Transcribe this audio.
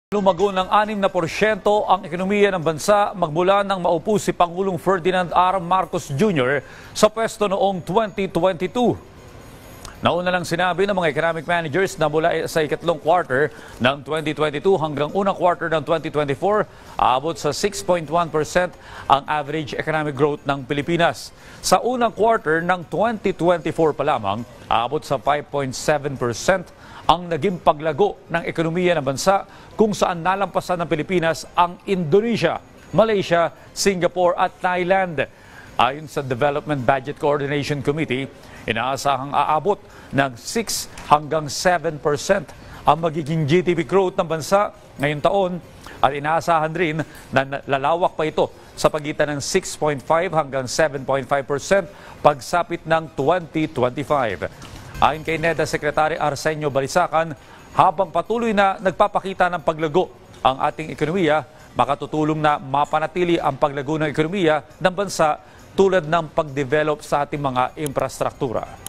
Lumago ng 6% ang ekonomiya ng bansa magmula nang maupo si Pangulong Ferdinand R. Marcos Jr. sa pwesto noong 2022. Nauna lang sinabi ng mga economic managers na mula sa ikatlong quarter ng 2022 hanggang unang quarter ng 2024, aabot sa 6.1% ang average economic growth ng Pilipinas. Sa unang quarter ng 2024 pa lamang, aabot sa 5.7% ang naging paglago ng ekonomiya ng bansa kung saan nalampasan ng Pilipinas ang Indonesia, Malaysia, Singapore at Thailand. Ayon sa Development Budget Coordination Committee, inaasahang aabot ng 6 hanggang 7% ang magiging GDP growth ng bansa ngayong taon at inaasahan rin na lalawak pa ito sa pagitan ng 6.5 hanggang 7.5% pagsapit ng 2025. Ayon kay NEDA Secretary Arsenio Balisacan, habang patuloy na nagpapakita ng paglago ang ating ekonomiya, makatutulong na mapanatili ang paglago ng ekonomiya ng bansa tulad ng pagdevelop sa ating mga infrastruktura.